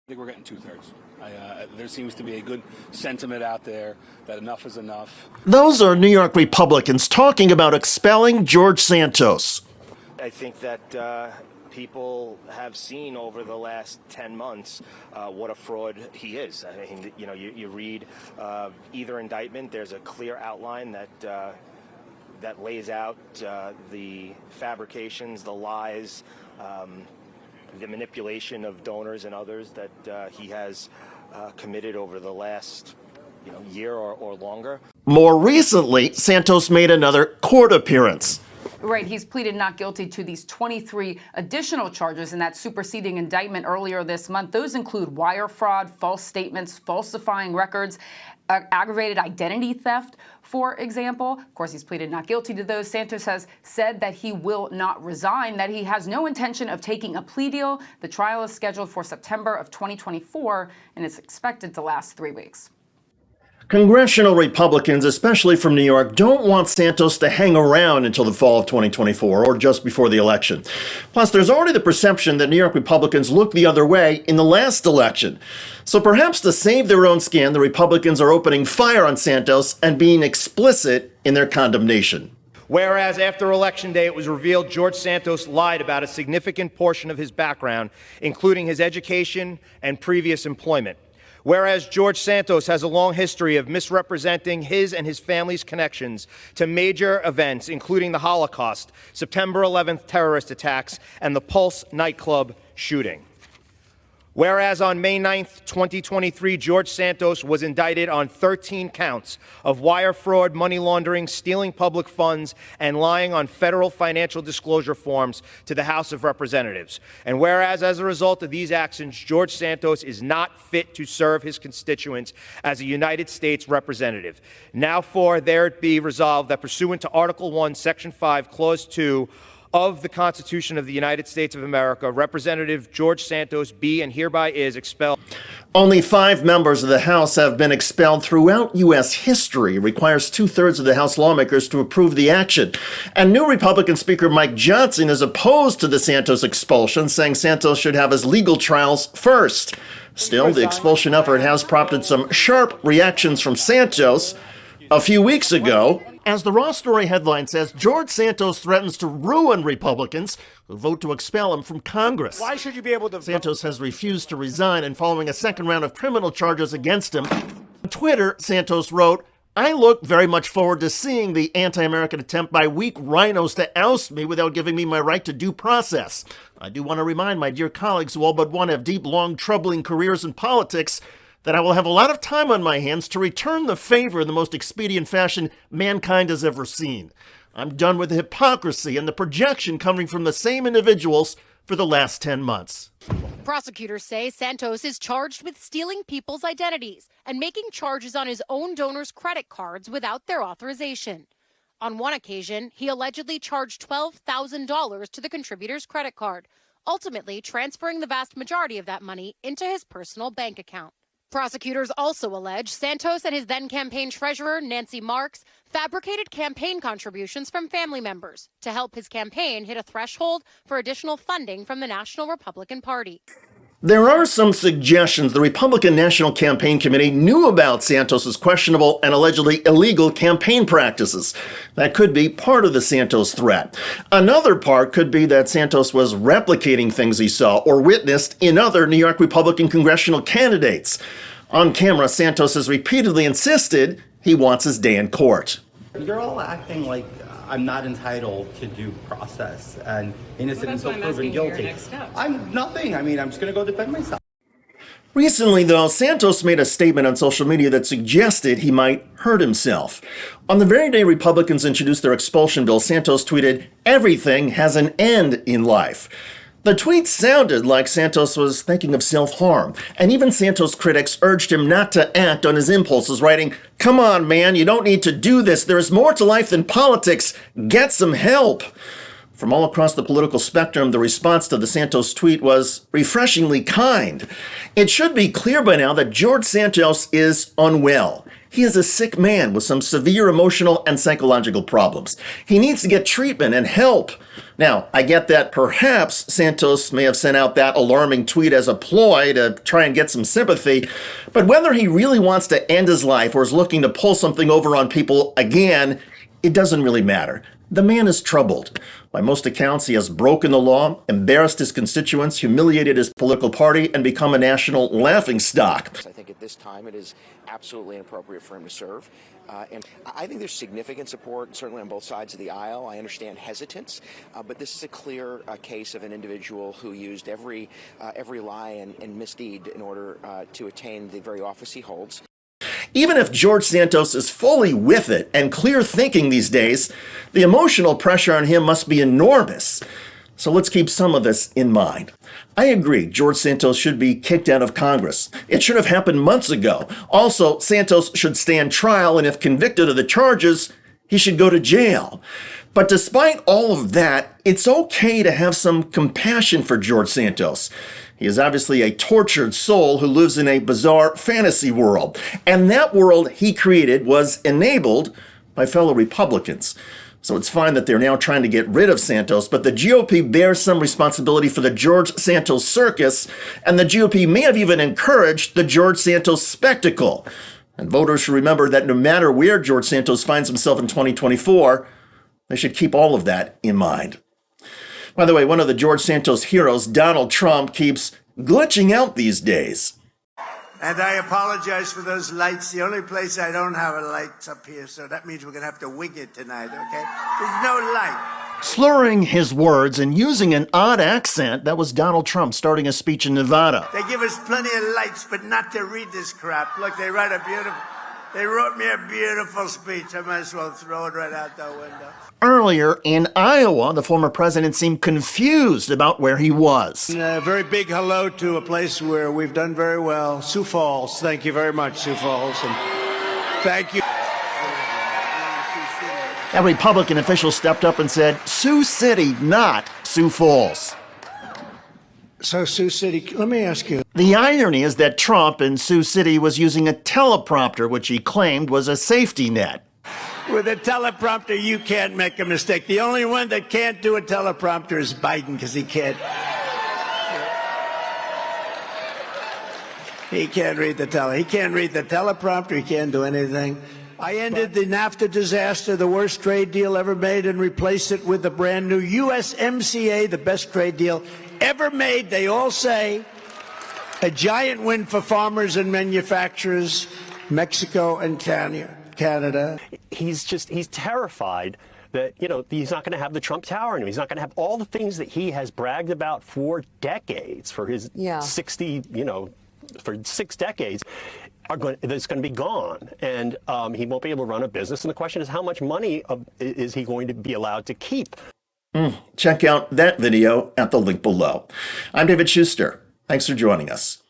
think we're getting two-thirds. There seems to be a good sentiment out there that enough is enough. Those are New York Republicans talking about expelling George Santos. I think that people have seen over the last 10 months what a fraud he is. I mean, you know, you read either indictment, there's a clear outline that lays out the fabrications, the lies, the manipulation of donors and others that he has committed over the last year or longer. More recently, Santos made another court appearance. Right, he's pleaded not guilty to these 23 additional charges in that superseding indictment earlier this month. Those include wire fraud, false statements, falsifying records, aggravated identity theft, for example. Of course, he's pleaded not guilty to those. Santos has said that he will not resign, that he has no intention of taking a plea deal. The trial is scheduled for September of 2024, and it's expected to last 3 weeks. Congressional Republicans, especially from New York, don't want Santos to hang around until the fall of 2024 or just before the election. Plus, there's already the perception that New York Republicans looked the other way in the last election. So perhaps to save their own skin, the Republicans are opening fire on Santos and being explicit in their condemnation. Whereas after Election Day, it was revealed George Santos lied about a significant portion of his background, including his education and previous employment. Whereas George Santos has a long history of misrepresenting his and his family's connections to major events, including the Holocaust, September 11th terrorist attacks, and the Pulse nightclub shooting. Whereas on May 9th, 2023, George Santos was indicted on 13 counts of wire fraud, money laundering, stealing public funds, and lying on federal financial disclosure forms to the House of Representatives. And whereas as a result of these actions, George Santos is not fit to serve his constituents as a United States representative. Now there it be resolved that pursuant to Article 1, Section 5, Clause 2, of the Constitution of the United States of America, Representative George Santos be and hereby is expelled. Only 5 members of the House have been expelled throughout U.S. history. It requires 2/3 of the House lawmakers to approve the action. And new Republican Speaker Mike Johnson is opposed to the Santos expulsion, saying Santos should have his legal trials first. Still, the expulsion effort has prompted some sharp reactions from Santos. A few weeks ago, as the Raw Story headline says, George Santos threatens to ruin Republicans who vote to expel him from Congress. Why should you be able to... Santos has refused to resign, and following a second round of criminal charges against him. On Twitter, Santos wrote, "I look very much forward to seeing the anti-American attempt by weak rhinos to oust me without giving me my right to due process. I do want to remind my dear colleagues who all but one have deep, long, troubling careers in politics that I will have a lot of time on my hands to return the favor in the most expedient fashion mankind has ever seen. I'm done with the hypocrisy and the projection coming from the same individuals for the last 10 months. Prosecutors say Santos is charged with stealing people's identities and making charges on his own donors' credit cards without their authorization. On one occasion, he allegedly charged $12,000 to the contributor's credit card, ultimately transferring the vast majority of that money into his personal bank account. Prosecutors also allege Santos and his then-campaign treasurer, Nancy Marks, fabricated campaign contributions from family members to help his campaign hit a threshold for additional funding from the National Republican Party. There are some suggestions the Republican National Campaign Committee knew about Santos's questionable and allegedly illegal campaign practices. That could be part of the Santos threat. Another part could be that Santos was replicating things he saw or witnessed in other New York Republican congressional candidates. On camera, Santos has repeatedly insisted he wants his day in court. You're all acting like I'm not entitled to due process and innocent until proven guilty. I'm nothing. I mean, I'm just going to go defend myself. Recently, though, Santos made a statement on social media that suggested he might hurt himself. On the very day Republicans introduced their expulsion bill, Santos tweeted, "Everything has an end in life." The tweet sounded like Santos was thinking of self-harm, and even Santos critics urged him not to act on his impulses, writing, "Come on, man, you don't need to do this. There is more to life than politics. Get some help." From all across the political spectrum, the response to the Santos tweet was refreshingly kind. It should be clear by now that George Santos is unwell. He is a sick man with some severe emotional and psychological problems. He needs to get treatment and help. Now, I get that perhaps Santos may have sent out that alarming tweet as a ploy to try and get some sympathy, but whether he really wants to end his life or is looking to pull something over on people again, it doesn't really matter. The man is troubled. By most accounts, he has broken the law, embarrassed his constituents, humiliated his political party, and become a national laughingstock. I think at this time it is absolutely inappropriate for him to serve. And I think there's significant support, certainly on both sides of the aisle. I understand hesitance, but this is a clear case of an individual who used every lie and misdeed in order to attain the very office he holds. Even if George Santos is fully with it and clear thinking these days, the emotional pressure on him must be enormous. So let's keep some of this in mind. I agree, George Santos should be kicked out of Congress. It should have happened months ago. Also, Santos should stand trial, and if convicted of the charges, he should go to jail. But despite all of that, it's okay to have some compassion for George Santos. He is obviously a tortured soul who lives in a bizarre fantasy world. And that world he created was enabled by fellow Republicans. So it's fine that they're now trying to get rid of Santos, but the GOP bears some responsibility for the George Santos circus, and the GOP may have even encouraged the George Santos spectacle. And voters should remember that no matter where George Santos finds himself in 2024, they should keep all of that in mind. By the way, one of the George Santos heroes, Donald Trump, keeps glitching out these days. And I apologize for those lights. The only place I don't have a light's up here, so that means we're going to have to wing it tonight, okay? There's no light. Slurring his words and using an odd accent, that was Donald Trump starting a speech in Nevada. They give us plenty of lights, but not to read this crap. Look, they wrote me a beautiful speech. I might as well throw it right out the window. Earlier in Iowa, the former president seemed confused about where he was. A very big hello to a place where we've done very well, Sioux Falls. Thank you very much, Sioux Falls, and thank you. That Republican official stepped up and said, Sioux City, not Sioux Falls. So, Sioux City, let me ask you. The irony is that Trump in Sioux City was using a teleprompter, which he claimed was a safety net. With a teleprompter, you can't make a mistake. The only one that can't do a teleprompter is Biden, because he can't read the He can't read the teleprompter. He can't do anything. I ended the NAFTA disaster, the worst trade deal ever made, and replaced it with the brand new USMCA, the best trade deal ever made. They all say a giant win for farmers and manufacturers, Mexico and Canada. He's terrified that, he's not going to have the Trump Tower anymore. He's not going to have all the things that he has bragged about for decades, for his 60, for 6 decades, that's going to be gone. And he won't be able to run a business. And the question is, how much money is he going to be allowed to keep? Check out that video at the link below. I'm David Shuster. Thanks for joining us.